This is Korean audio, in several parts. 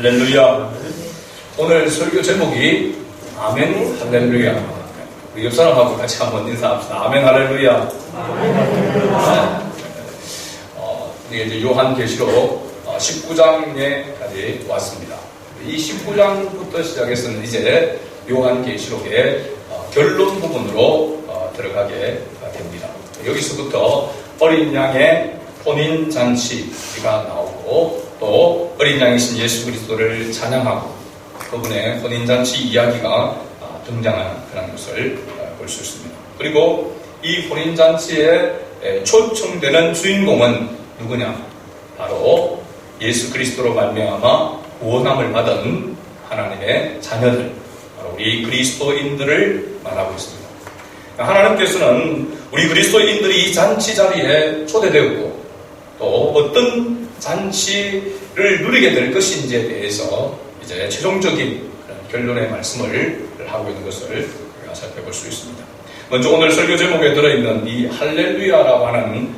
할렐루야. 오늘 설교 제목이 아멘 할렐루야. 우리 옆 사람하고 같이 한번 인사합시다. 아멘 할렐루야. 우리 이제 요한계시록 19장에까지 왔습니다. 이 19장부터 시작해서는 이제 요한계시록의 결론 부분으로 들어가게 됩니다. 여기서부터 어린 양의 혼인 잔치가 나오고 또 어린 양이신 예수 그리스도를 찬양하고 그분의 혼인 잔치 이야기가 등장하는 그런 것을 볼 수 있습니다. 그리고 이 혼인 잔치에 초청되는 주인공은 누구냐? 바로 예수 그리스도로 말미암아 구원함을 받은 하나님의 자녀들, 바로 우리 그리스도인들을 말하고 있습니다. 하나님께서는 우리 그리스도인들이 이 잔치 자리에 초대되었고 또 어떤 잔치를 누리게 될 것인지에 대해서 이제 최종적인 결론의 말씀을 하고 있는 것을 우리가 살펴볼 수 있습니다. 먼저 오늘 설교 제목에 들어있는 이 할렐루야라고 하는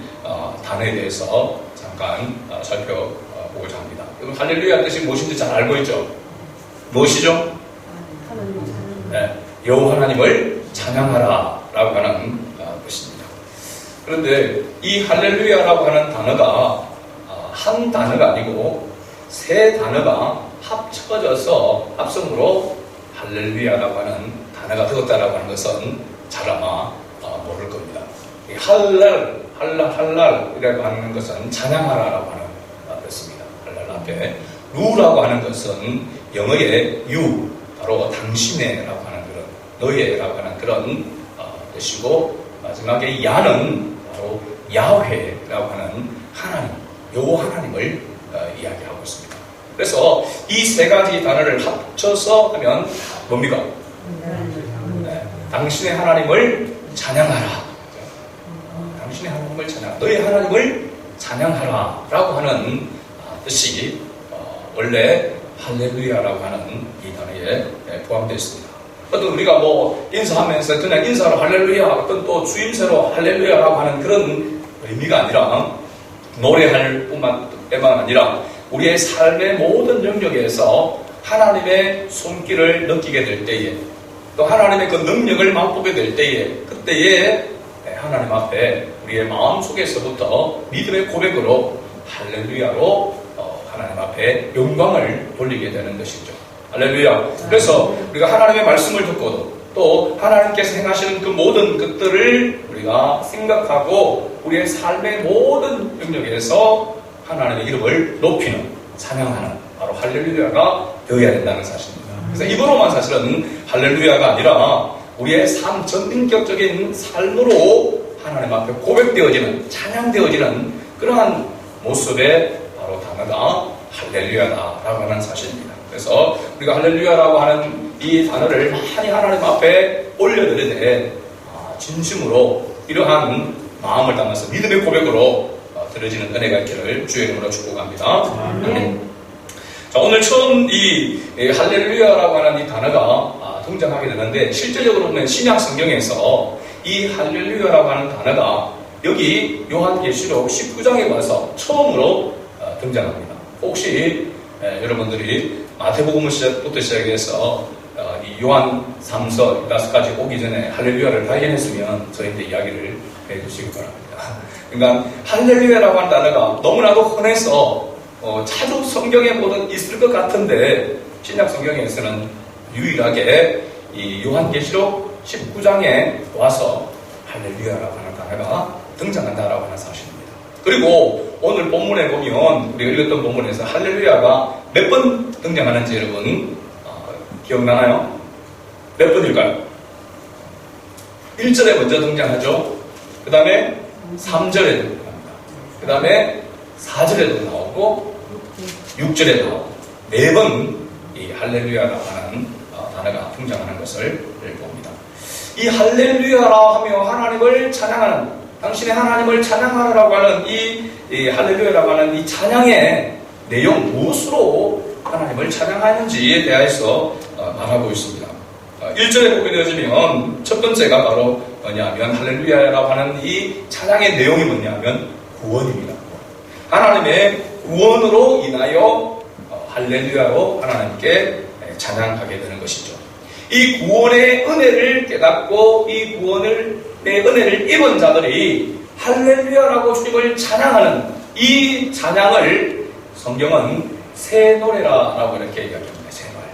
단어에 대해서 잠깐 살펴보고자 합니다. 여러분 할렐루야 뜻이 무엇인지 잘 알고 있죠? 무엇이죠? 네, 여호와 하나님을 찬양하라 라고 하는 것입니다. 그런데 이 할렐루야라고 하는 단어가 한 단어가 아니고 세 단어가 합쳐져서 합성으로 할렐루야라고 하는 단어가 되었다라고 하는 것은 잘 아마 모를 겁니다. 이 할랄이라고 하는 것은 찬양하라라고 하는 뜻입니다. 할랄 앞에 루라고 하는 것은 영어의 유, 바로 당신의라고 하는 그런 너의라고 하는 그런 뜻이고 마지막에 야는 바로 야훼라고 하는 하나님, 여호와 하나님을 이야기하고 있습니다. 그래서 이 세 가지 단어를 합쳐서 하면 뭡니까? 네, 당신의 하나님을 찬양하라. 당신의 하나님을 찬양, 너의 하나님을 찬양하라 라고 하는 뜻이 원래 할렐루야라고 하는 이 단어에 포함되어 있습니다. 어떤 우리가 뭐 인사하면서 그냥 인사로 할렐루야, 어떤 또 주임새로 할렐루야라고 하는 그런 의미가 아니라 노래할 뿐만 아니라 우리의 삶의 모든 영역에서 하나님의 손길을 느끼게 될 때에 또 하나님의 그 능력을 맛보게 될 때에 그때에 하나님 앞에 우리의 마음속에서부터 믿음의 고백으로 할렐루야로 하나님 앞에 영광을 돌리게 되는 것이죠. 할렐루야. 그래서 우리가 하나님의 말씀을 듣고도 또 하나님께서 행하시는 그 모든 것들을 우리가 생각하고 우리의 삶의 모든 영역에서 하나님의 이름을 높이는, 찬양하는 바로 할렐루야가 되어야 된다는 사실입니다. 그래서 입으로만 사실은 할렐루야가 아니라 우리의 삶 전인격적인 삶으로 하나님 앞에 고백되어지는, 찬양되어지는 그러한 모습의 바로 단어가 할렐루야다라고 하는 사실입니다. 그래서 우리가 할렐루야라고 하는 이 단어를 많이 하나님 앞에 올려드리되 진심으로 이러한 마음을 담아서 믿음의 고백으로 드려지는 은혜가 있기를 주의 이름으로 축복합니다. 자, 오늘 처음 이 할렐루야라고 하는 이 단어가 등장하게 되는데 실제적으로 보면 신약 성경에서 이 할렐루야라고 하는 단어가 여기 요한계시록 19장에 와서 처음으로 등장합니다. 혹시 여러분들이 마태복음부터 시작해서 이 요한 3서 5까지 오기 전에 할렐루야를 발견했으면 저희한테 이야기를 해주시기 바랍니다. 그러니까 할렐루야라고 하는 단어가 너무나도 흔해서 자주 성경에 보던 있을 것 같은데 신약 성경에서는 유일하게 이 요한계시록 19장에 와서 할렐루야라고 하는 단어가 등장한다라고 하는 사실입니다. 그리고 오늘 본문에 보면 우리가 읽었던 본문에서 할렐루야가 몇 번 등장하는지 여러분 기억나나요? 몇 번일까요? 1절에 먼저 등장하죠. 그 다음에 3절에 등장합니다. 그 다음에 4절에도 나오고 6절에 나오고 4번 이 할렐루야라고 하는 단어가 등장하는 것을 봅니다. 이 할렐루야라 하며 하나님을 찬양하는, 당신의 하나님을 찬양하라고 하는 이 할렐루야라고 하는 이 찬양의 내용, 무엇으로 하나님을 찬양하는지에 대해서 말하고 있습니다. 1절에 보게 되어지면 첫 번째가 바로 뭐냐면 할렐루야라고 하는 이 찬양의 내용이 뭐냐면 구원입니다. 하나님의 구원으로 인하여 할렐루야로 하나님께 찬양하게 되는 것이죠. 이 구원의 은혜를 깨닫고 이 구원의 은혜를 입은 자들이 할렐루야라고 주님을 찬양하는 이 찬양을 성경은 새 노래라고 이렇게 이야기합니다. 새 노래.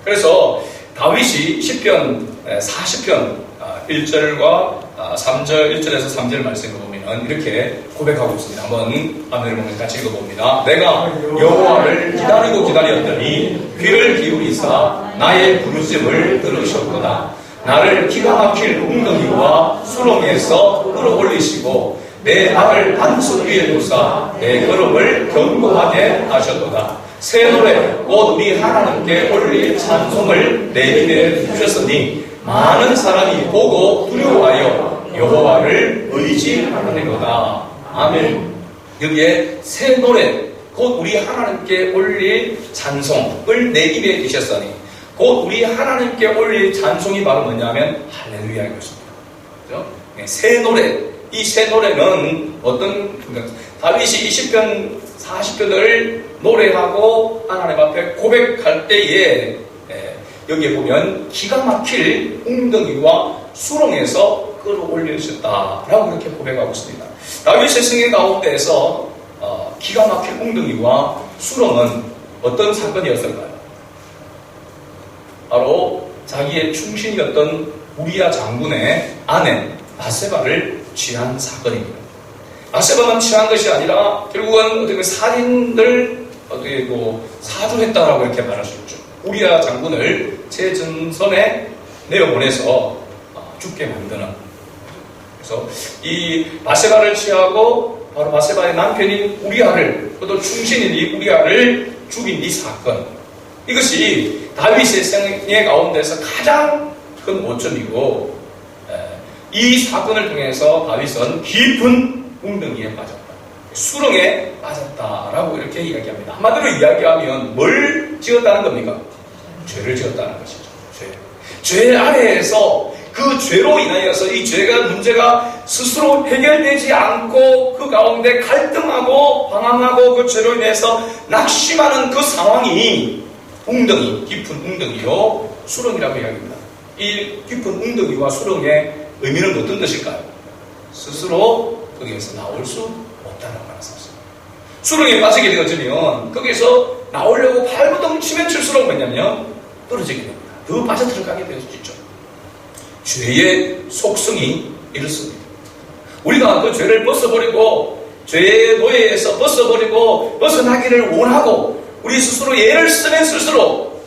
그래서 다윗이 시편 40편 1절과 3절, 1절에서 3절 말씀을 보면 이렇게 고백하고 있습니다. 한번 화면을 보면 같이 읽어봅니다. 내가 여호와를 기다리고 기다렸더니 귀를 기울이사 나의 부르심을 들으셨구나. 나를 기가 막힐 웅덩이와 수렁에서 끌어올리시고 내 발을 반석 위에 두사 내 걸음을 견고하게 하셨도다. 새 노래 곧 우리 하나님께 올릴 찬송을 내 입에 주셨으니 많은 사람이 보고 두려워하여 여호와를 의지하느니로다. 아멘. 여기에 새 노래 곧 우리 하나님께 올릴 찬송을 내 입에 주셨으니 곧 우리 하나님께 올릴 찬송이 바로 뭐냐면 할렐루야인 것입니다. 그렇죠? 새 노래. 이 새 노래는 다윗이 20편 40편을 노래하고 하나님 앞에 고백할 때에 여기에 보면 기가 막힐 웅덩이와 수렁에서 끌어올리셨다라고 이렇게 고백하고 있습니다. 다윗의 승리 가운데에서 기가 막힐 웅덩이와 수렁은 어떤 사건이었을까요? 바로 자기의 충신이었던 우리야 장군의 아내 바세바를 취한 사건입니다. 바세바만 취한 것이 아니라 결국은 어떻게 살인을 사주했다라고 이렇게 말할 수 있죠. 우리야 장군을 최전선에 내어보내서 죽게 만드는. 그래서 이 바세바를 취하고 바로 바세바의 남편인 우리야를 또 충신인 이 우리야를 죽인 이 사건. 이것이 다윗의 생애 가운데서 가장 큰 오점이고 이 사건을 통해서 다윗은 깊은 웅덩이에 빠졌다. 수렁에 빠졌다라고 이렇게 이야기합니다. 한마디로 이야기하면 뭘 지었다는 겁니까? 죄를 지었다는 것이죠. 죄 아래에서 그 죄로 인하여서 이 죄가 문제가 스스로 해결되지 않고 그 가운데 갈등하고 방황하고 그 죄로 인해서 낙심하는 그 상황이 웅덩이, 깊은 웅덩이요 수렁이라고 이야기합니다. 이 깊은 웅덩이와 수렁의 의미는 어떤 뜻일까요? 스스로 거기에서 나올 수 없다는 말씀입니다. 수렁에 빠지게 되어지면 거기에서 나오려고 발버둥 치면 칠수록 뭐냐면 떨어지게 됩니다. 더 빠져들어가게 될 수 있죠. 죄의 속성이 이렇습니다. 우리가 그 죄를 벗어버리고 죄의 노예에서 벗어버리고 벗어나기를 원하고 우리 스스로 예를 쓰면 쓸수록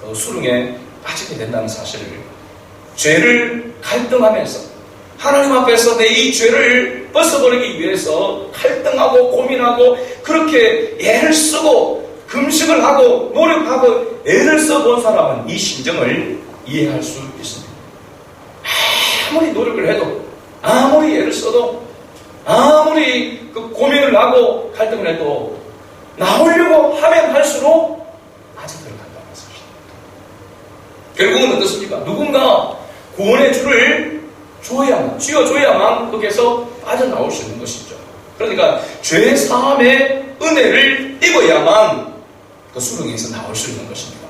그 수렁에 빠지게 된다는 사실을 죄를 갈등하면서 하나님 앞에서 내 이 죄를 벗어버리기 위해서 갈등하고 고민하고 그렇게 애를 쓰고 금식을 하고 노력하고 애를 써본 사람은 이 심정을 이해할 수 있습니다. 아무리 노력을 해도 아무리 애를 써도 아무리 그 고민을 하고 갈등을 해도 나오려고 하면 할수록 빠져들어간다는 사실입니다. 결국은 어떻습니까? 누군가 구원의 줄을 쥐어줘야만 거기에서 빠져나올 수 있는 것이죠. 그러니까 죄 사함의 은혜를 입어야만 그 수렁에서 나올 수 있는 것입니다.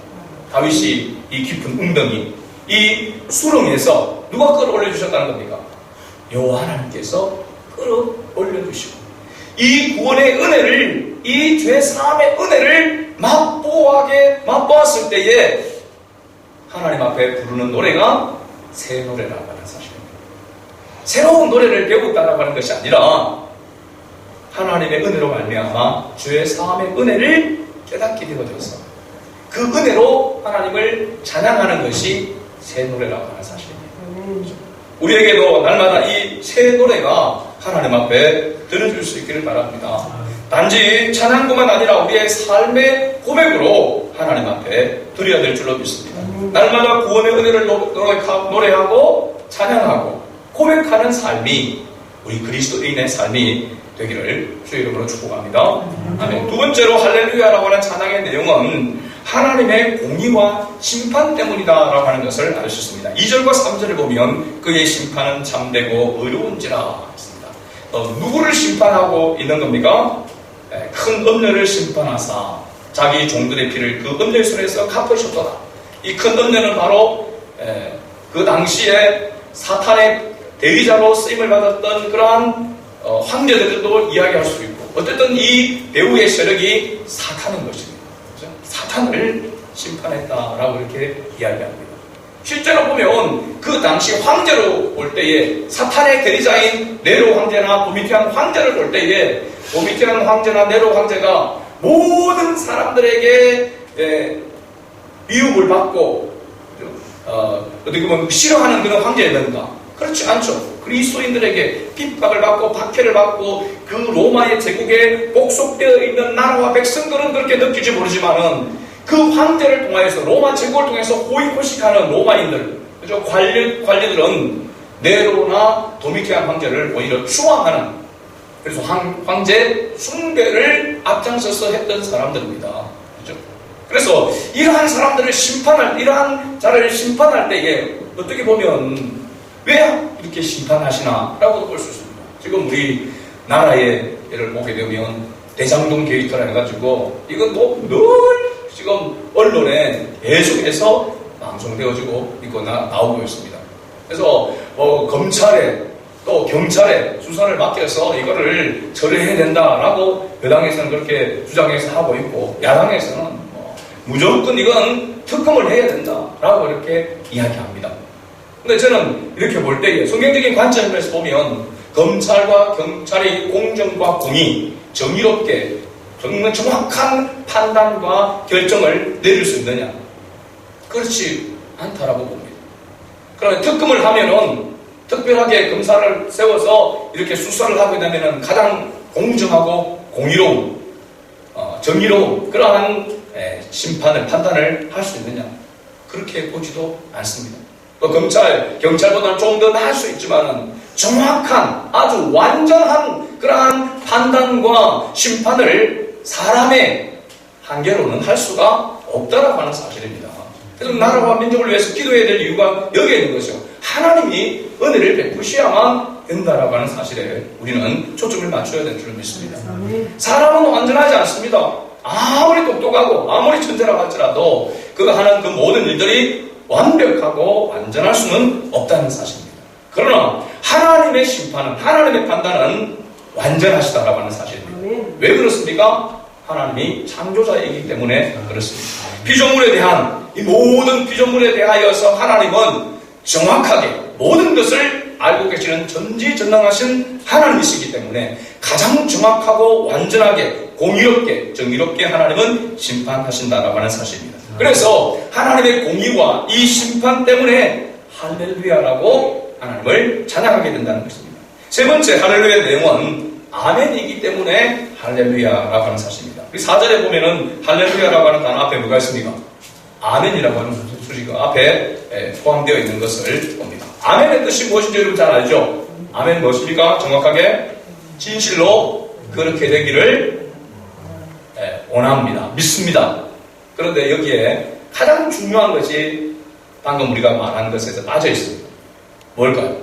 다윗이 이 깊은 웅덩이, 이 수렁에서 누가 끌어올려 주셨다는 겁니까? 여호와 하나님께서 끌어올려 주시고 이 구원의 은혜를, 이 죄 사함의 은혜를 맛보았을 때에 하나님 앞에 부르는 노래가 새 노래라고 하는 사실입니다. 새로운 노래를 배웠다라고 하는 것이 아니라 하나님의 은혜로 말미암아 죄 사함의 은혜를 깨닫게 되어져서 그 은혜로 하나님을 찬양하는 것이 새 노래라고 하는 사실입니다. 우리에게도 날마다 이 새 노래가 하나님 앞에 들어줄 수 있기를 바랍니다. 단지 찬양뿐만 아니라 우리의 삶의 고백으로 하나님 앞에 드려야 될 줄로 믿습니다. 날마다 구원의 은혜를 노래하고 찬양하고 고백하는 삶이 우리 그리스도인의 삶이 되기를 주의 이름으로 축복합니다. 아멘. 두 번째로 할렐루야라고 하는 찬양의 내용은 하나님의 공의와 심판 때문이다라고 하는 것을 알 수 있습니다. 2절과 3절을 보면 그의 심판은 참되고 의로운지라 했습니다. 누구를 심판하고 있는 겁니까? 큰 음녀를 심판하사 자기 종들의 피를 그 음녀의 손에서 갚으셨도다. 이 큰 음녀는 바로 그 당시에 사탄의 대리자로 쓰임을 받았던 그러한 황제들도 이야기할 수 있고, 어쨌든 이 배후의 세력이 사탄인 것입니다. 그렇죠? 사탄을 심판했다라고 이렇게 이야기합니다. 실제로 보면 그 당시 황제로 볼 때에 사탄의 대리자인 네로 황제나 도미티안 황제를 볼 때에 도미티안 황제나 네로 황제가 모든 사람들에게 미움을 받고 어떻게 보면 싫어하는 그런 황제였는가? 그렇지 않죠. 그리스도인들에게 핍박을 받고 박해를 받고 그 로마의 제국에 복속되어 있는 나라와 백성들은 그렇게 느낄지 모르지만은 그 황제를 통해서 로마 제국을 통해서 호의호식하는 로마인들, 그죠? 관리들은 네로나 도미티안 황제를 오히려 추앙하는, 그래서 황제 숭배를 앞장서서 했던 사람들입니다. 그죠? 그래서 이러한 사람들을 이러한 자를 심판할 때에 어떻게 보면 왜 이렇게 심판하시나? 라고도 볼 수 있습니다. 지금 우리 나라의 예를 보게 되면 대장동 게이트라 해가지고 이건 뭐 늘 지금 언론에 계속해서 방송되어지고 있고 나오고 있습니다. 그래서 검찰에 또 경찰에 수사를 맡겨서 이거를 처리해야 된다라고 여당에서는 그렇게 주장해서 하고 있고, 야당에서는 무조건 이건 특검을 해야 된다라고 이렇게 이야기합니다. 근데 저는 이렇게 볼 때에 성경적인 관점에서 보면 검찰과 경찰의 공정과 공의, 정의롭게 정말 정확한 판단과 결정을 내릴 수 있느냐? 그렇지 않다라고 봅니다. 그러면 특검을 하면은 특별하게 검사를 세워서 이렇게 수사를 하게 되면은 가장 공정하고 공의로운, 정의로운 그러한 판단을 할 수 있느냐? 그렇게 보지도 않습니다. 경찰보다는 좀 더 나을 수 있지만 정확한 아주 완전한 그러한 판단과 심판을 사람의 한계로는 할 수가 없다라고 하는 사실입니다. 그래서 나라와 민족을 위해서 기도해야 될 이유가 여기에 있는 것이죠. 하나님이 은혜를 베푸셔야만 된다라고 하는 사실에 우리는 초점을 맞춰야 될 줄 믿습니다. 사람은 완전하지 않습니다. 아무리 똑똑하고 아무리 천재라고 할지라도 그가 하는 그 모든 일들이 완벽하고 완전할 수는 없다는 사실입니다. 그러나 하나님의 심판은, 하나님의 판단은 완전하시다라고 하는 사실입니다. 왜 그렇습니까? 하나님이 창조자이기 때문에 그렇습니다. 피조물에 대한 이 모든 피조물에 대하여서 하나님은 정확하게 모든 것을 알고 계시는 전지전능하신 하나님이시기 때문에 가장 정확하고 완전하게 공의롭게 정의롭게 하나님은 심판하신다라고 하는 사실입니다. 그래서 하나님의 공의와 이 심판 때문에 할렐루야라고 하나님을 찬양하게 된다는 것입니다. 세 번째 할렐루야의 내용은 아멘이기 때문에 할렐루야라고 하는 사실입니다. 우리 4절에 보면은 할렐루야라고 하는 단어 앞에 뭐가 있습니까? 아멘이라고 하는 수식어 앞에 포함되어 있는 것을 봅니다. 아멘의 뜻이 무엇인지 여러분 잘 알죠? 아멘 무엇입니까? 정확하게 진실로 그렇게 되기를 원합니다. 믿습니다. 그런데 여기에 가장 중요한 것이 방금 우리가 말한 것에서 빠져 있습니다. 뭘까요?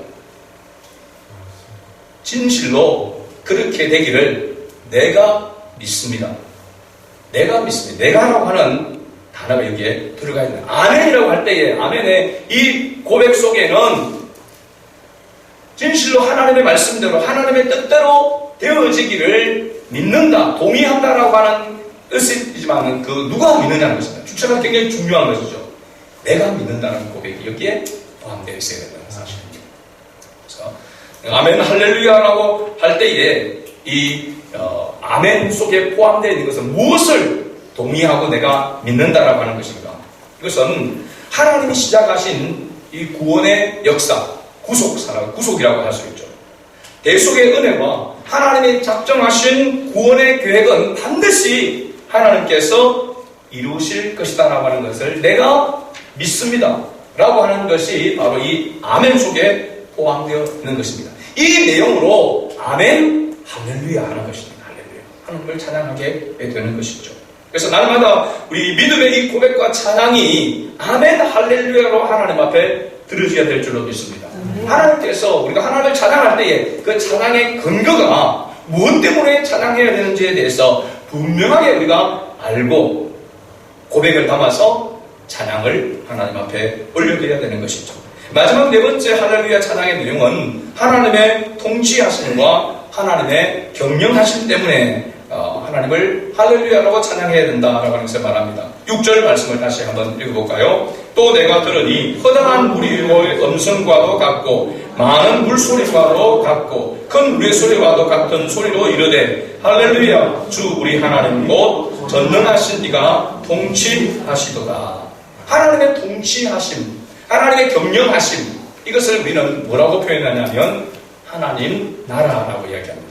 진실로 그렇게 되기를 내가 믿습니다. 내가 믿습니다. 내가라고 하는 단어가 여기에 들어가 있는 아멘이라고 할 때에 아멘의 이 고백 속에는 진실로 하나님의 말씀대로 하나님의 뜻대로 되어지기를 믿는다, 동의한다라고 하는 뜻이지만 그 누가 믿느냐는 것입니다. 주체가 굉장히 중요한 것이죠. 내가 믿는다는 고백이 여기에 포함되어 있어야 된다는 사실입니다. 그래서 아멘 할렐루야라고 할 때에 이 아멘 속에 포함되어 있는 것은 무엇을 동의하고 내가 믿는다라고 하는 것인가? 이것은 하나님이 시작하신 이 구원의 역사, 구속이라고 할 수 있죠. 대속의 은혜와 하나님이 작정하신 구원의 계획은 반드시 하나님께서 이루실 것이다라고 하는 것을 내가 믿습니다 라고 하는 것이 바로 이 아멘 속에 포함되어 있는 것입니다. 이 내용으로 아멘 할렐루야 하는 것입니다. 할렐루야 하나님을 찬양하게 되는 것이죠. 그래서 날마다 우리 믿음의 이 고백과 찬양이 아멘 할렐루야로 하나님 앞에 들어져야 될 줄로 믿습니다. 하나님께서 우리가 하나님을 찬양할 때에 그 찬양의 근거가 무엇 때문에 찬양해야 되는지에 대해서 분명하게 우리가 알고 고백을 담아서 찬양을 하나님 앞에 올려드려야 되는 것이죠. 마지막 네 번째 할렐루야 찬양의 내용은 하나님의 통치하심과 하나님의 경영하심 때문에 하나님을 할렐루야라고 찬양해야 된다라고 하는 것을 말합니다. 6절 말씀을 다시 한번 읽어볼까요? 또 내가 들으니 허다한 무리의 음성과도 같고 많은 물소리와도 같고 큰 우레소리와도 같은 소리로 이르되 할렐루야 주 우리 하나님 곧 전능하신 이가 통치하시도다. 하나님의 통치하심, 하나님의 경영하심, 이것을 우리는 뭐라고 표현하냐면 하나님 나라라고 이야기합니다.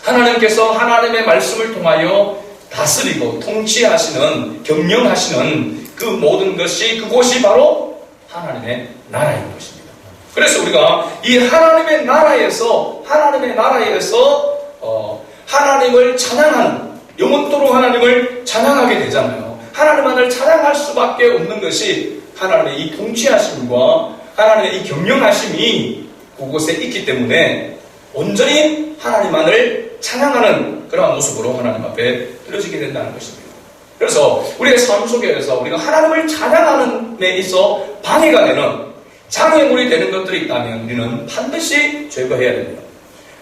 하나님께서 하나님의 말씀을 통하여 다스리고 통치하시는, 경영하시는 그 모든 것이, 그곳이 바로 하나님의 나라인 것입니다. 그래서 우리가 이 하나님의 나라에서 하나님을 찬양하는, 영원토록 하나님을 찬양하게 되잖아요. 하나님만을 찬양할 수밖에 없는 것이 하나님의 이 통치하심과 하나님의 이 경영하심이 그곳에 있기 때문에 온전히 하나님만을 찬양하는 그러한 모습으로 하나님 앞에 드려지게 된다는 것입니다. 그래서 우리의 삶 속에서 우리가 하나님을 찬양하는 데 있어 방해가 되는, 장애물이 되는 것들이 있다면 우리는 반드시 제거해야 됩니다.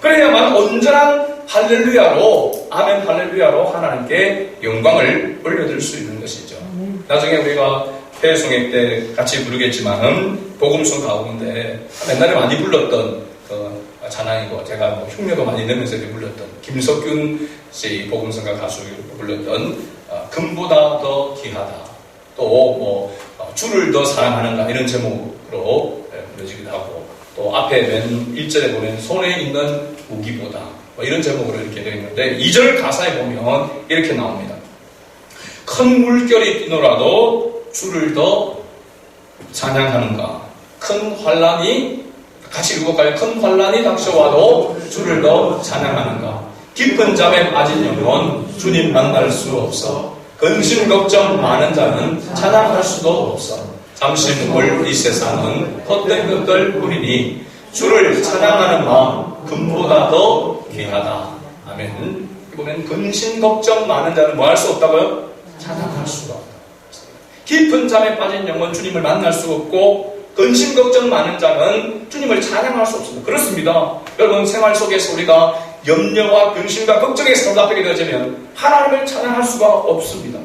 그래야만 온전한 할렐루야로, 아멘 할렐루야로 하나님께 영광을 올려드릴 수 있는 것이죠. 나중에 우리가 회송회 때 같이 부르겠지만은 복음송 가운데 옛날에 많이 불렀던 찬양이고, 제가 뭐 흉내도 많이 내면서 불렀던 김석균 씨 복음성가 가수 불렀던 금보다 더 귀하다, 또 주를 더 사랑하는가, 이런 제목으로 불려지기도 하고, 또 앞에 맨 1절에 보면 손에 있는 무기보다 이런 제목으로 이렇게 되어 있는데 2절 가사에 보면 이렇게 나옵니다. 큰 물결이 뛰노라도 주를 더 찬양하는가, 큰 환란이, 같이 읽어볼까요? 큰 환란이 닥쳐와도 주를 더 찬양하는가, 깊은 잠에 빠진 영혼 주님 만날 수 없어, 근심 걱정 많은 자는 찬양할 수도 없어, 잠시 묵을 이 세상은 헛된 것들 뿐이니 주를 찬양하는 마음 금보다 더 귀하다. 아멘. 이번엔 근심 걱정 많은 자는 뭐 할 수 없다고요? 찬양할 수가 없다. 깊은 잠에 빠진 영혼 주님을 만날 수 없고, 근심 걱정 많은 자는 주님을 찬양할 수 없습니다. 그렇습니다. 여러분, 생활 속에서 우리가 염려와 근심과 걱정에 사로잡히게 되어지면 하나님을 찬양할 수가 없습니다.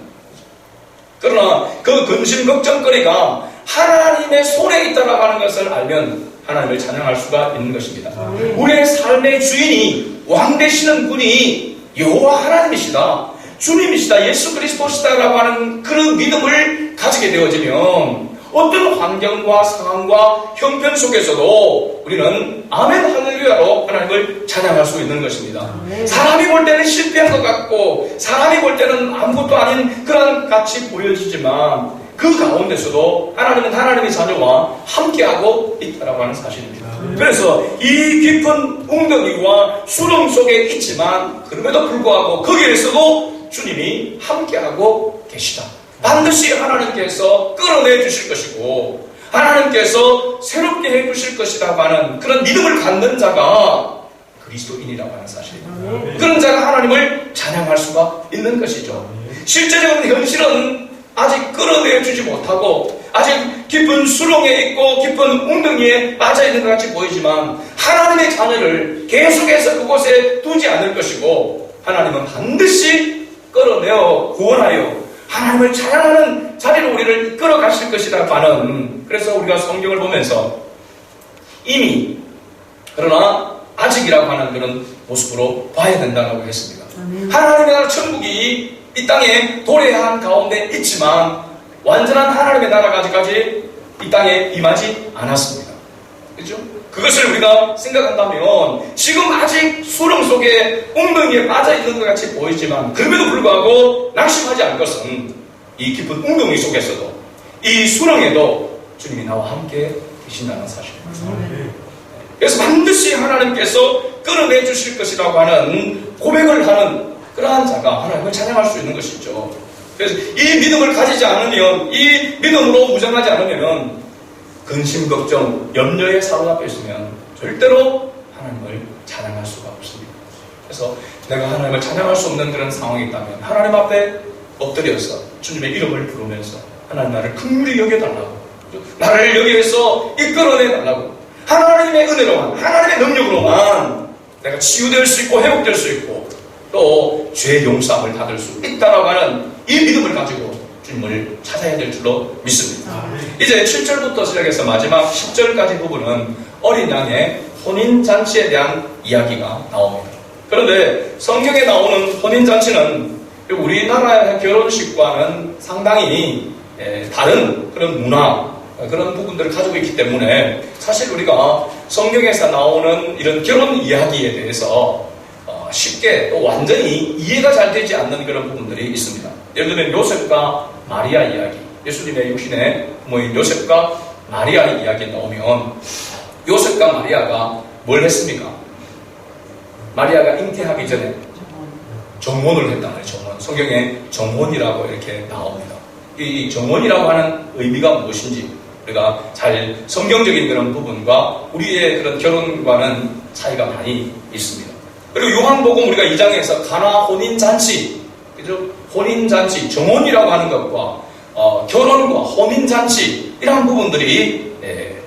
그러나 그 근심 걱정거리가 하나님의 손에 있다라고 하는 것을 알면 하나님을 찬양할 수가 있는 것입니다. 우리의 삶의 주인이, 왕 되시는 분이 여호와 하나님이시다, 주님이시다, 예수 그리스도시다라고 하는 그런 믿음을 가지게 되어지면 어떤 환경과 상황과 형편 속에서도 우리는 아멘 할렐루야로 하나님을 찬양할 수 있는 것입니다. 사람이 볼 때는 실패한 것 같고, 사람이 볼 때는 아무것도 아닌 그런 같이 보여지지만 그 가운데서도 하나님은 하나님의 자녀와 함께하고 있다라고 하는 사실입니다. 그래서 이 깊은 웅덩이와 수렁 속에 있지만 그럼에도 불구하고 거기에서도 주님이 함께하고 계시다. 반드시 하나님께서 끌어내 주실 것이고 하나님께서 새롭게 해 주실 것이라고 하는 그런 믿음을 갖는 자가 그리스도인이라고 하는 사실입니다. 그런 자가 하나님을 찬양할 수가 있는 것이죠. 실제적인 현실은 아직 끌어내 주지 못하고 아직 깊은 수렁에 있고 깊은 웅덩이에 빠져 있는 것 같이 보이지만 하나님의 자녀를 계속해서 그곳에 두지 않을 것이고 하나님은 반드시 끌어내어 구원하여 하나님을 찬양하는 자리로 우리를 이끌어 가실 것이라고 하는, 그래서 우리가 성경을 보면서 이미 그러나 아직이라고 하는 그런 모습으로 봐야 된다고 했습니다. 하나님의 나라 천국이 이 땅에 도래한 가운데 있지만 완전한 하나님의 나라가 아직까지 이 땅에 임하지 않았습니다. 그렇죠? 그것을 우리가 생각한다면 지금 아직 수렁 속에 웅덩이에 빠져 있는 것 같이 보이지만 그럼에도 불구하고 낙심하지 않을 것은 이 깊은 웅덩이 속에서도 이 수렁에도 주님이 나와 함께 계신다는 사실입니다. 그래서 반드시 하나님께서 끌어내 주실 것이라고 하는 고백을 하는 그러한 자가 하나님을 찬양할 수 있는 것이죠. 그래서 이 믿음을 가지지 않으면, 이 믿음으로 무장하지 않으면 근심, 걱정, 염려에 사로잡혀 있으면 절대로 하나님을 찬양할 수가 없습니다. 그래서 내가 하나님을 찬양할 수 없는 그런 상황이 있다면 하나님 앞에 엎드려서 주님의 이름을 부르면서 하나님 나를 긍휼히 여겨달라고, 나를 여기에서 이끌어내달라고, 하나님의 은혜로만, 하나님의 능력으로만 내가 치유될 수 있고 회복될 수 있고 또 죄의 용서함을 받을 수 있다라고 하는 이 믿음을 가지고 주님을 찾아야 될 줄로 믿습니다. 이제 7절부터 시작해서 마지막 10절까지 부분은 어린 양의 혼인잔치에 대한 이야기가 나옵니다. 그런데 성경에 나오는 혼인잔치는 우리나라의 결혼식과는 상당히 다른 그런 문화, 그런 부분들을 가지고 있기 때문에 사실 우리가 성경에서 나오는 이런 결혼 이야기에 대해서 쉽게 또 완전히 이해가 잘 되지 않는 그런 부분들이 있습니다. 예를 들면 요셉과 마리아 이야기, 예수님의 육신의 부모인 요셉과 마리아 이야기 나오면 요셉과 마리아가 뭘 했습니까? 마리아가 잉태하기 전에 정혼을 했단 말이에요. 정혼. 성경에 정혼이라고 이렇게 나옵니다. 이 정혼이라고 하는 의미가 무엇인지 우리가 잘 성경적인 그런 부분과 우리의 그런 결혼과는 차이가 많이 있습니다. 그리고 요한복음 우리가 2장에서 가나 혼인잔치, 그죠? 혼인잔치, 정혼이라고 하는 것과 결혼과 혼인잔치 이런 부분들이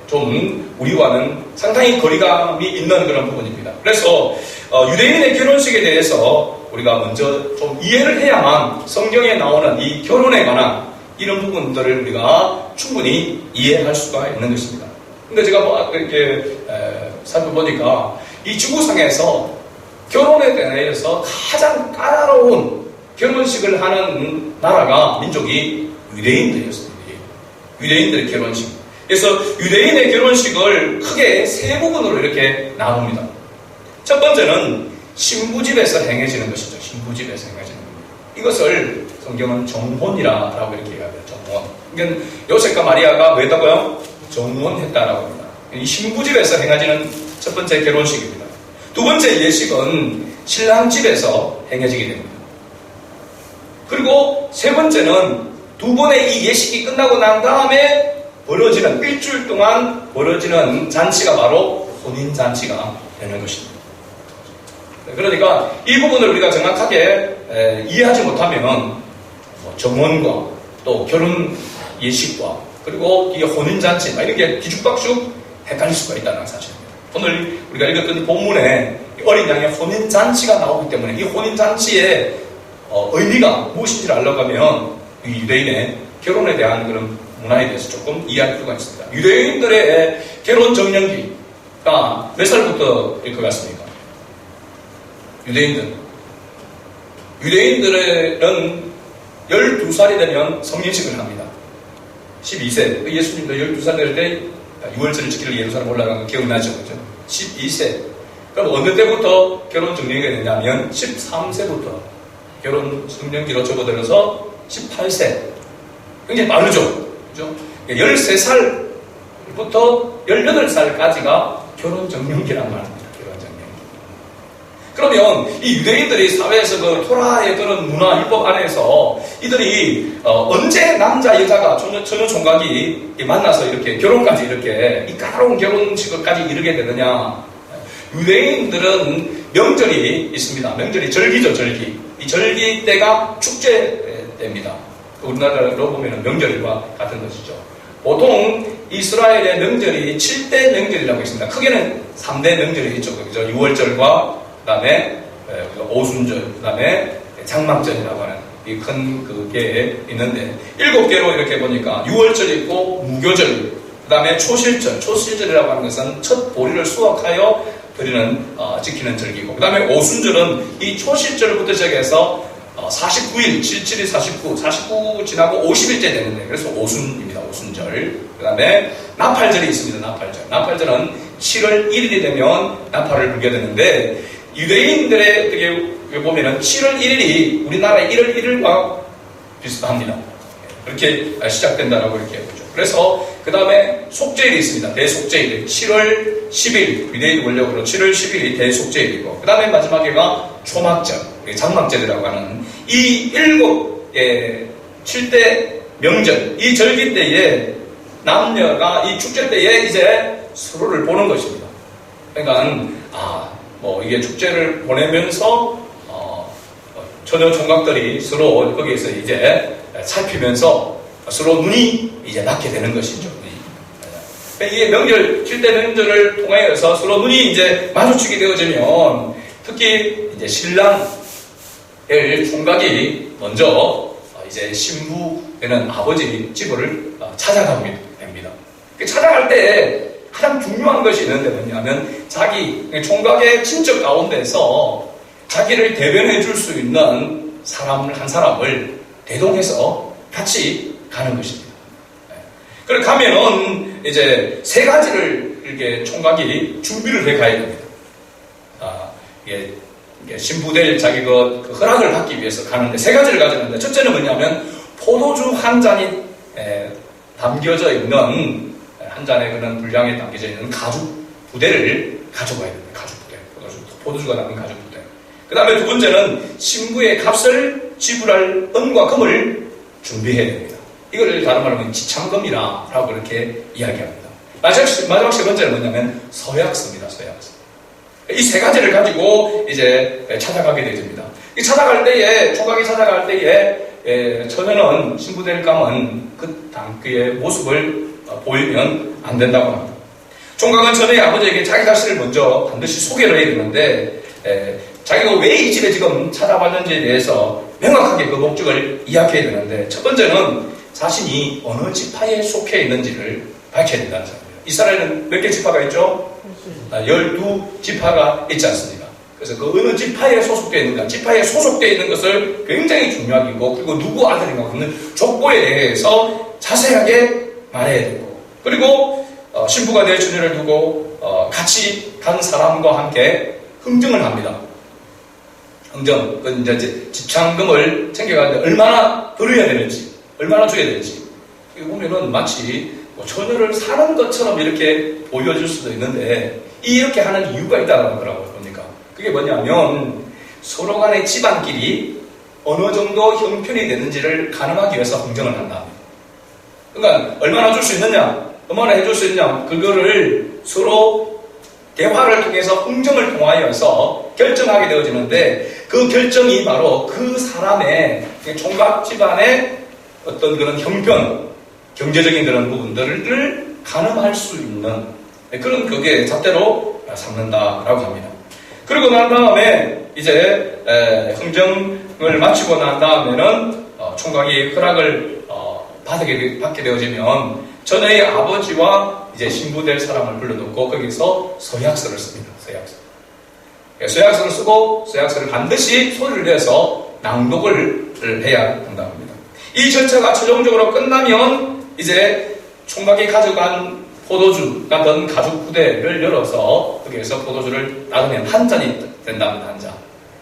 좀 우리와는 상당히 거리감이 있는 그런 부분입니다. 그래서 유대인의 결혼식에 대해서 우리가 먼저 좀 이해를 해야만 성경에 나오는 이 결혼에 관한 이런 부분들을 우리가 충분히 이해할 수가 있는 것입니다. 근데 제가 이렇게 살펴보니까 이 지구상에서 결혼에 대해서 가장 까다로운 결혼식을 하는 나라가 민족이 유대인들이었습니다. 유대인들의 결혼식. 그래서 유대인의 결혼식을 크게 세 부분으로 이렇게 나눕니다. 첫 번째는 신부집에서 행해지는 것이죠. 신부집에서 행해지는 것. 이것을 성경은 정혼이라고 이렇게 얘기합니다. 정혼. 그러니까 요셉과 마리아가 뭐 했다고요? 정혼했다라고 합니다. 이 신부집에서 행해지는 첫 번째 결혼식입니다. 두 번째 예식은 신랑 집에서 행해지게 됩니다. 그리고 세 번째는 두 번의 이 예식이 끝나고 난 다음에 벌어지는 일주일 동안 벌어지는 잔치가 바로 혼인잔치가 되는 것입니다. 그러니까 이 부분을 우리가 정확하게 이해하지 못하면 정혼과 또 결혼 예식과 그리고 이 혼인잔치 이런 게 뒤죽박죽 헷갈릴 수가 있다는 사실입니다. 오늘 우리가 읽었던 본문에 어린 양의 혼인잔치가 나오기 때문에 이 혼인잔치의 의미가 무엇인지를 알려고 하면 이 유대인의 결혼에 대한 그런 문화에 대해서 조금 이해할 필요가 있습니다. 유대인들의 결혼 정년기가 몇 살부터일 것 같습니까? 유대인들은 12살이 되면 성인식을 합니다. 12세. 예수님도 12살 될 때 유월절을 지키러 예루살렘 올라간 거 기억나죠? 그죠? 12세. 그럼 어느 때부터 결혼 정년기가 되냐면 13세부터 결혼 정년기로 접어들어서 18세. 굉장히 빠르죠? 그죠? 13살부터 18살까지가 결혼 정년기란 말입니다. 결혼 정년기. 그러면 이 유대인들이 사회에서 그 토라의 그런 문화, 율법 안에서 이들이 언제 남자, 여자가 처녀 총각이 만나서 이렇게 결혼까지 이렇게 이 까다로운 결혼식까지 이르게 되느냐. 유대인들은 명절이 있습니다. 명절이 절기죠, 절기. 이 절기 때가 축제 때입니다. 우리나라로 보면 명절과 같은 것이죠. 보통 이스라엘의 명절이 7대 명절이라고 있습니다. 크게는 3대 명절이 있죠. 그죠? 6월절과 그 다음에 오순절, 그 다음에 장막절이라고 하는 이 큰 그게 있는데 7개로 이렇게 보니까 6월절 있고 무교절, 그 다음에 초실절. 초실절이라고 하는 것은 첫 보리를 수확하여 드리는 지키는 절기고, 그 다음에 오순절은 이 초실절부터 시작해서 49일, 77일 49 지나고 50일째 되는데, 그래서 오순입니다. 오순절. 그 다음에 나팔절이 있습니다. 나팔절은 7월 1일이 되면 나팔을 불게 되는데, 유대인들의 어떻게 보면은 7월 1일이 우리나라의 1월 1일과 비슷합니다. 그렇게 시작된다라고 이렇게 보죠. 그래서 그 다음에 속죄일이 있습니다. 대속죄일. 7월 10일, 유대인 원력으로 7월 10일이 대속죄일이고, 그 다음에 마지막에가 초막절, 장막절이라고 하는 이 7대 명절, 이 절기 때에 남녀가 이 축제 때에 이제 서로를 보는 것입니다. 그러니까 이게 축제를 보내면서 처녀 총각들이 서로 거기에서 이제 살피면서 서로 눈이 이제 맞게 되는 것이죠. 이게 명절, 7대 명절을 통하여서 서로 눈이 이제 마주치게 되어지면 특히 이제 신랑을 총각이 먼저 이제 신부 되는 아버지 집을 찾아가게 됩니다. 찾아갈 때 가장 중요한 것이 있는데 뭐냐면 자기 총각의 친척 가운데서 자기를 대변해 줄 수 있는 사람을 한 사람을 대동해서 같이 가는 것입니다. 그래 가면은 이제 세 가지를 이렇게 총각이 준비를 해 가야 됩니다. 이게 신부될 자기 그 허락을 받기 위해서 가는데 세 가지를 가졌는데 첫째는 뭐냐면 포도주 한 잔이 담겨져 있는 한 잔의 그런 분량에 담겨져 있는 가죽 부대를 가져가야 됩니다. 가죽 부대, 포도주가 담긴 가죽 부대. 그 다음에 두 번째는 신부의 값을 지불할 은과 금을 준비해야 됩니다. 이걸 다른 말로 하면 지참금이라고 이렇게 이야기합니다. 마지막 세 번째는 뭐냐면 서약서입니다. 서약서. 이 세 가지를 가지고 이제 찾아가게 되집니다. 이 찾아갈 때에, 총각이 찾아갈 때에, 처녀는 신부될 감은 그의 모습을 보이면 안 된다고 합니다. 총각은 처녀의 아버지에게 자기 자신을 먼저 반드시 소개를 해야 되는데, 자기가 왜 이 집에 지금 찾아왔는지에 대해서 명확하게 그 목적을 이야기해야 되는데, 첫 번째는 자신이 어느 지파에 속해 있는지를 밝혀야 된다는 사람입니다. 이스라엘은 몇 개 지파가 있죠? 12지파가 있지 않습니까? 그래서 그 어느 지파에 소속되어 있는가, 지파에 소속되어 있는 것을 굉장히 중요하고, 그리고 누구 아들인가 하는 족보에 대해서 자세하게 말해야 되고, 그리고 신부가 될 처녀를 두고 같이 간 사람과 함께 흥정을 합니다. 흥정, 그 이제 지참금을 챙겨가는데 얼마나 들어야 되는지, 얼마나 줘야 되는지. 보면은 마치 처녀를 사는 것처럼 이렇게 보여줄 수도 있는데 이렇게 하는 이유가 있다는 거라고 봅니까? 그게 뭐냐면 서로 간의 집안끼리 어느 정도 형편이 되는지를 가늠하기 위해서 흥정을 한다. 그러니까 얼마나 줄 수 있느냐, 얼마나 해줄 수 있느냐, 그거를 서로 대화를 통해서 흥정을 통하여서 결정하게 되어지는데 그 결정이 바로 그 사람의 총각 집안의 어떤 그런 형편, 경제적인 그런 부분들을 가늠할 수 있는 그런 그게 잣대로 삼는다라고 합니다. 그리고 난 다음에 이제 흥정을 마치고 난 다음에는 총각이 허락을 받게 되어지면 처녀의 아버지와 이제 신부될 사람을 불러놓고 거기서 서약서를 씁니다. 서약서를 쓰고 서약서를 반드시 소리를 내서 낭독을 해야 한다고 합니다. 이 절차가 최종적으로 끝나면 이제 총각이 가져간 포도주 같은 가죽 부대를 열어서 거기에서 포도주를 나누면 한 잔이 된답니다. 한 잔.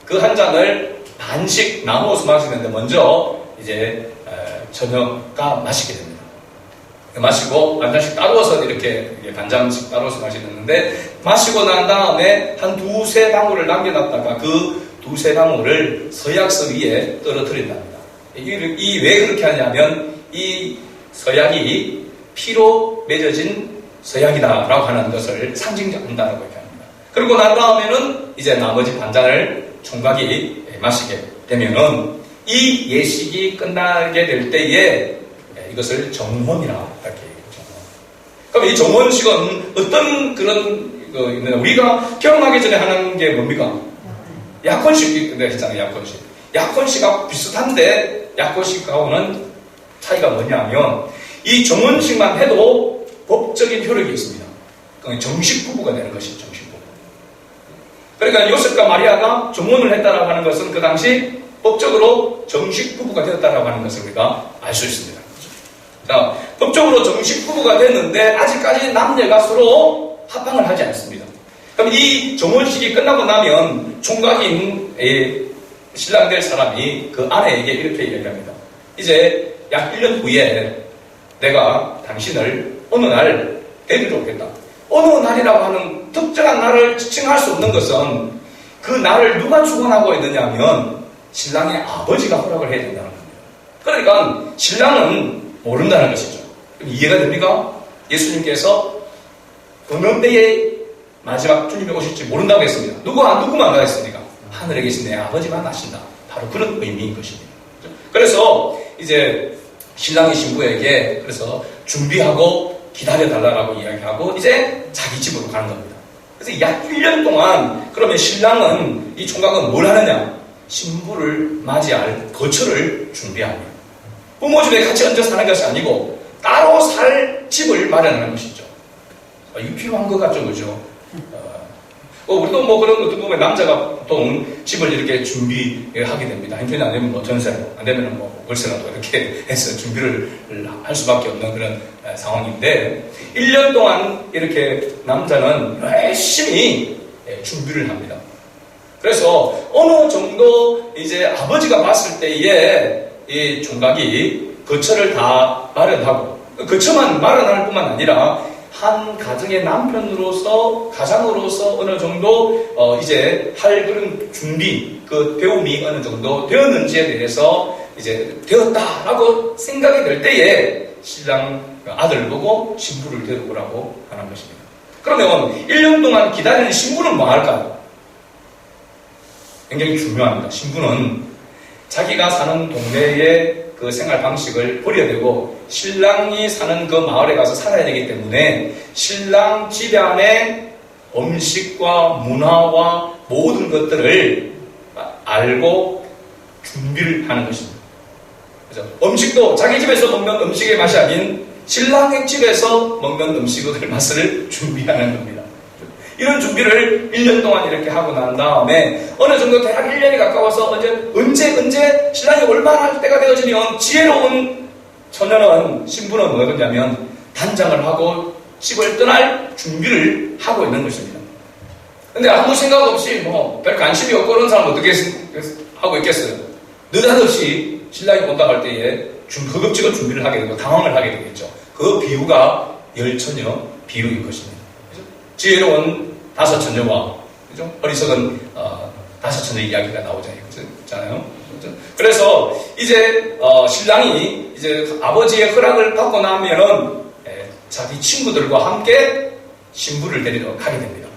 그 한 잔을 반씩 나누어서 마시는데 먼저 이제 처녀가 마시게 됩니다. 마시고 한 잔씩 따로서 이렇게 반잔씩 따로서 마시는데 마시고 난 다음에 한 두세 방울을 남겨놨다가 그 두세 방울을 서약서 위에 떨어뜨린답니다. 이 왜 그렇게 하냐면 이 서약이 피로 맺어진 서약이다라고 하는 것을 상징한다라고 이렇게 합니다. 그리고 난 다음에는 이제 나머지 반잔을 총각이 마시게 되면은 이 예식이 끝나게 될 때에 이것을 정혼이라 이렇게 얘기하죠. 그럼 이 정혼식은 어떤 그런 거 있느냐? 우리가 결혼하기 전에 하는 게 뭡니까? 약혼식 했잖아요. 약혼식. 약혼식하고 비슷한데 약혼식하고는 차이가 뭐냐면 이 정혼식만 해도 법적인 효력이 있습니다. 정식 부부가 되는 것이죠. 정식 부부. 그러니까 요셉과 마리아가 정혼을 했다라고 하는 것은 그 당시 법적으로 정식 부부가 되었다라고 하는 것을 우리가 알 수 있습니다. 자, 법적으로 정식 부부가 됐는데 아직까지 남녀가 서로 합방을 하지 않습니다. 그럼 이 정혼식이 끝나고 나면 총각인 신랑 될 사람이 그 아내에게 이렇게 이야기합니다. 이제 약 1년 후에 내가 당신을 어느 날 데리러 오겠다. 어느 날이라고 하는 특정한 날을 지칭할 수 없는 것은 그 날을 누가 주관하고 있느냐 하면 신랑의 아버지가 허락을 해야 된다는 겁니다. 그러니까 신랑은 모른다는 것이죠. 이해가 됩니까? 예수님께서 어느 때에 마지막 주님이 오실지 모른다고 했습니다. 누구만 안 가겠습니까? 하늘에 계신 내 아버지만 아신다. 바로 그런 의미인 것입니다. 그래서 이제 신랑이 신부에게 그래서 준비하고 기다려달라고 이야기하고 이제 자기 집으로 가는 겁니다. 그래서 약 1년 동안 그러면 신랑은 이 총각은 뭘 하느냐? 신부를 맞이할 거처를 준비합니다. 부모 집에 같이 얹어 사는 것이 아니고 따로 살 집을 마련하는 것이죠. 이게 필요한 것 같죠, 그죠? 우리도 뭐 그런 것도 보면 남자가 보통 집을 이렇게 준비하게 됩니다. 형편이 안 되면 뭐 전세, 안 되면 뭐 월세라도 이렇게 해서 준비를 할 수밖에 없는 그런 상황인데 1년 동안 이렇게 남자는 열심히 준비를 합니다. 그래서 어느 정도 이제 아버지가 봤을 때에 이 총각이 거처를 다 마련하고 거처만 마련할 뿐만 아니라 한 가정의 남편으로서 가장으로서 어느 정도 이제 할 그런 준비 그 배움이 어느 정도 되었는지에 대해서 이제 되었다라고 생각이 될 때에 신랑 아들을 보고 신부를 데려오라고 하는 것입니다. 그러면 1년 동안 기다리는 신부는 뭐 할까요? 굉장히 중요합니다. 신부는 자기가 사는 동네의 그 생활 방식을 버려야 되고 신랑이 사는 그 마을에 가서 살아야 되기 때문에 신랑 집 안에 음식과 문화와 모든 것들을 알고 준비를 하는 것입니다. 그래서 음식도 자기 집에서 먹는 음식의 맛이 아닌 신랑의 집에서 먹는 음식의 맛을 준비하는 겁니다. 이런 준비를 1년 동안 이렇게 하고 난 다음에 어느 정도 대략 1년이 가까워서 언제 신랑이 얼마나 할 때가 되어지면 지혜로운 처녀는 신부는 뭐 하냐면 단장을 하고 집을 떠날 준비를 하고 있는 것입니다. 근데 아무 생각 없이 뭐 별 관심이 없고 그런 사람은 어떻게 하고 있겠어요? 느닷없이 신랑이 온다 할 때에 허겁지겁 준비를 하게 되고 당황을 하게 되겠죠. 그 비유가 열처녀 비유인 것입니다. 지혜로운 다섯 처녀와 그죠? 어리석은 다섯 처녀 이야기가 나오잖아요. 그래서 이제 신랑이 이제 아버지의 허락을 받고 나면은 자기 친구들과 함께 신부를 데리러 가게 됩니다.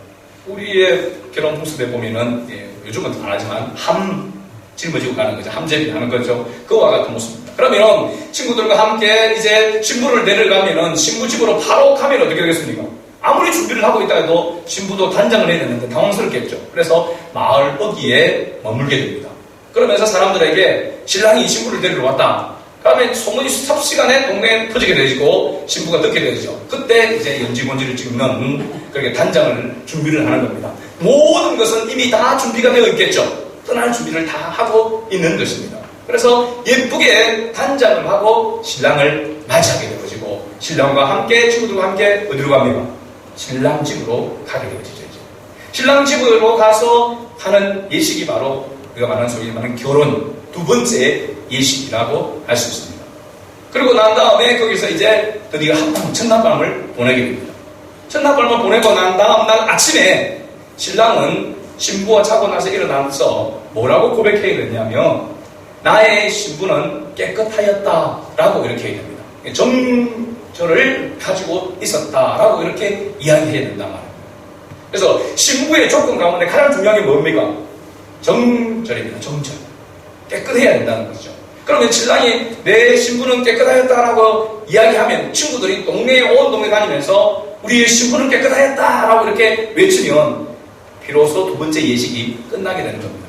우리의 결혼 풍습에 보면은 요즘은 안 하지만 함 짊어지고 가는 거죠. 함제비 하는 거죠. 그와 같은 모습입니다. 그러면 친구들과 함께 이제 신부를 데려가면은 신부 집으로 바로 가면 어떻게 되겠습니까? 아무리 준비를 하고 있다 해도 신부도 단장을 해야 되는데 당황스럽겠죠. 그래서 마을 어귀에 머물게 됩니다. 그러면서 사람들에게 신랑이 이 신부를 데리러 왔다. 그러면 소문이 삽시간에 동네에 퍼지게 되고 신부가 듣게 되죠. 그때 이제 연지곤지를 찍는 그렇게 단장을 준비를 하는 겁니다. 모든 것은 이미 다 준비가 되어 있겠죠. 떠날 준비를 다 하고 있는 것입니다. 그래서 예쁘게 단장을 하고 신랑을 맞이하게 되어지고 신랑과 함께 친구들과 함께 어디로 갑니까? 신랑 집으로 가게 되어지죠. 신랑 집으로 가서 하는 예식이 바로 우리가 말하는 소위 말하는 결혼 두 번째 예식이라고 할 수 있습니다. 그리고 난 다음에 거기서 이제 드디어 한밤 첫날밤을 보내게 됩니다. 첫날밤을 보내고 난 다음 날 아침에 신랑은 신부와 자고 나서 일어나서 뭐라고 고백해야 되냐면 나의 신부는 깨끗하였다라고 이렇게 해야 됩니다. 정절을 가지고 있었다라고 이렇게 이야기해야 된단 말입니다. 그래서 신부의 조건 가운데 가장 중요한 게 뭡니까? 정절입니다. 정절. 깨끗해야 된다는 거죠. 그러면 신랑이 내 신부는 깨끗하였다라고 이야기하면 친구들이 온 동네 다니면서 우리의 신부는 깨끗하였다라고 이렇게 외치면 비로소 두 번째 예식이 끝나게 되는 겁니다.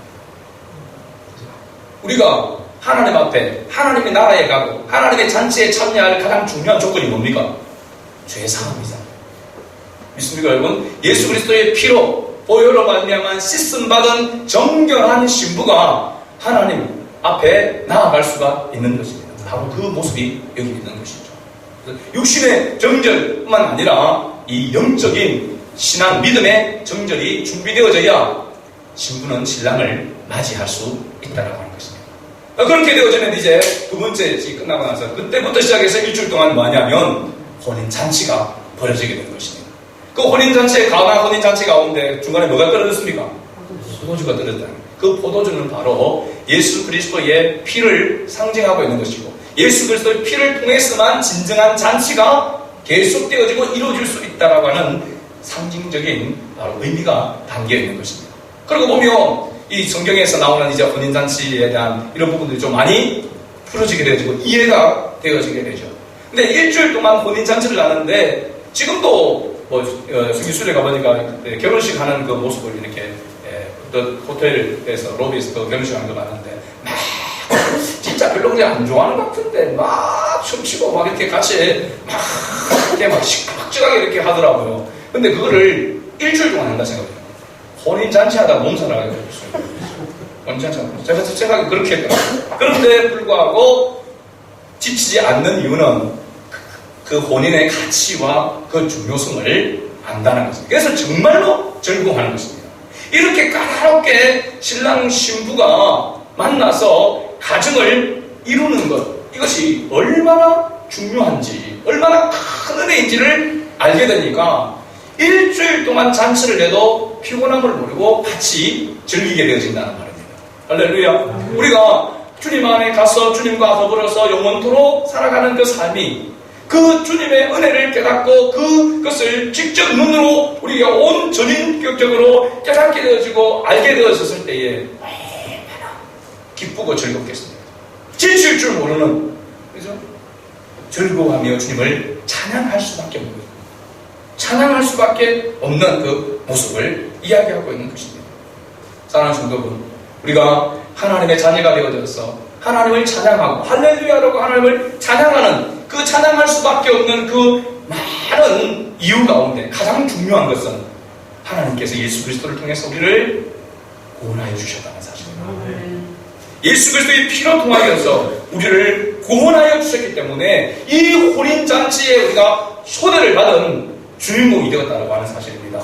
우리가 하나님 앞에 하나님의 나라에 가고 하나님의 잔치에 참여할 가장 중요한 조건이 뭡니까? 죄사함이잖아요. 믿습니까 여러분? 예수 그리스도의 피로 보혈로 말미암아 씻음 받은 정결한 신부가 하나님 앞에 나아갈 수가 있는 것입니다. 바로 그 모습이 여기 있는 것이죠. 육신의 정절뿐만 아니라 이 영적인 신앙, 믿음의 정절이 준비되어져야 신부는 신랑을 맞이할 수 있다라고 하는 것입니다. 그렇게 되어지면 이제 두 번째 끝나고 나서 그때부터 시작해서 일주일 동안 뭐하냐면 혼인잔치가 벌어지게 되는 것입니다. 그 혼인잔치에 가나 혼인잔치 가운데 중간에 뭐가 떨어졌습니까? 포도주가 떨어졌다. 그 포도주는 바로 예수 그리스도의 피를 상징하고 있는 것이고 예수 그리스도의 피를 통해서만 진정한 잔치가 계속되어지고 이루어질 수 있다라고 하는 상징적인 바로 의미가 담겨 있는 것입니다. 그리고 보면 이 성경에서 나오는 이제 혼인잔치에 대한 이런 부분들이 좀 많이 풀어지게 되어지고 이해가 되어지게 되죠. 근데 일주일 동안 혼인잔치를 하는데 지금도 승기술에 가보니까 결혼식 하는 그 모습을 이렇게 어떤 호텔에서 로비에서 그 결혼식 하는 거 봤는데 막 진짜 별로 그냥 안 좋아하는 것 같은데 막 춤추고 막 이렇게 같이 막 이렇게 막 시끌벅적하게 이렇게 하더라고요. 근데 그거를 일주일 동안 한다 생각해요. 혼인잔치 하다가 몸살나게 됐어요. 혼인잔치 하다가 제가 생각이 그렇게 했더라고요. 그런데 불구하고 지치지 않는 이유는 그 혼인의 가치와 그 중요성을 안다는 것입니다. 그래서 정말로 즐거워하는 것입니다. 이렇게 까다롭게 신랑 신부가 만나서 가정을 이루는 것, 이것이 얼마나 중요한지, 얼마나 큰 은혜인지를 알게 되니까 일주일 동안 잔치를 해도 피곤함을 모르고 같이 즐기게 되어진다는 말입니다. 할렐루야. 우리가 주님 안에 가서 주님과 더불어서 영원토록 살아가는 그 삶이 그 주님의 은혜를 깨닫고 그것을 직접 눈으로 우리가 온 전인격적으로 깨닫게 되어지고 알게 되어졌을 때에 얼마나 기쁘고 즐겁겠습니까? 지칠 줄 모르는, 그죠? 즐거워하며 주님을 찬양할 수밖에 없는, 찬양할 수밖에 없는 그 모습을 이야기하고 있는 것입니다. 사랑하는 성도분, 우리가 하나님의 자녀가 되어져서 하나님을 찬양하고 할렐루야라고 하나님을 찬양하는 그 찬양할 수밖에 없는 그 많은 이유 가운데 가장 중요한 것은 하나님께서 예수 그리스도를 통해서 우리를 구원하여 주셨다는 사실입니다. 예수 그리스도의 피로 통하여서 우리를 구원하여 주셨기 때문에 이 혼인잔치에 우리가 초대를 받은 주인공이 되었다고 하는 사실입니다.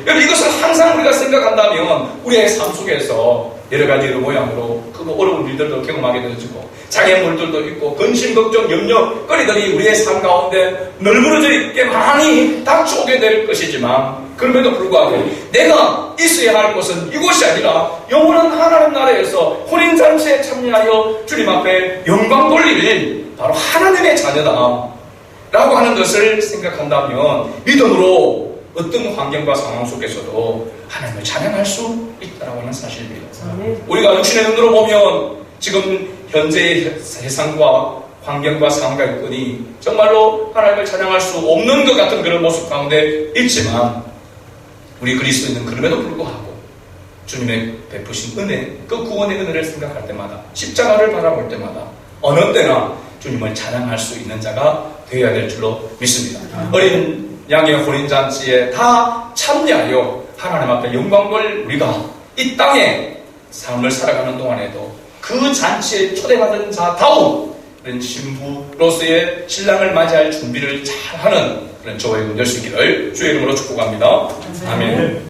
여러분, 이것을 항상 우리가 생각한다면 우리의 삶 속에서 여러 가지 모양으로 그 어려운 일들도 경험하게 되어지고 장애물들도 있고 근심, 걱정, 염려거리들이 우리의 삶 가운데 널브러져 있게 많이 닥쳐오게 될 것이지만 그럼에도 불구하고 내가 있어야 할 곳은 이곳이 아니라 영원한 하나님 나라에서 혼인잔치에 참여하여 주님 앞에 영광 돌릴 바로 하나님의 자녀다 라고 하는 것을 생각한다면 믿음으로 어떤 환경과 상황 속에서도 하나님을 찬양할 수 있다고 하는 사실입니다. 우리가 육신의 눈으로 보면 지금 현재의 세상과 환경과 상황과 있거니 정말로 하나님을 찬양할 수 없는 것 같은 그런 모습 가운데 있지만 우리 그리스도인은 그럼에도 불구하고 주님의 베푸신 은혜, 그 구원의 은혜를 생각할 때마다 십자가를 바라볼 때마다 어느 때나 주님을 찬양할 수 있는 자가 되어야 될 줄로 믿습니다. 어린 양의 혼인잔치에 다 참여하여 하나님 앞에 영광을 우리가 이 땅에 삶을 살아가는 동안에도 그 잔치에 초대받은 자다운 그런 신부로서의 신랑을 맞이할 준비를 잘하는 그런 저와 여러분 될 수 있기를 주의 이름으로 축복합니다. 아멘.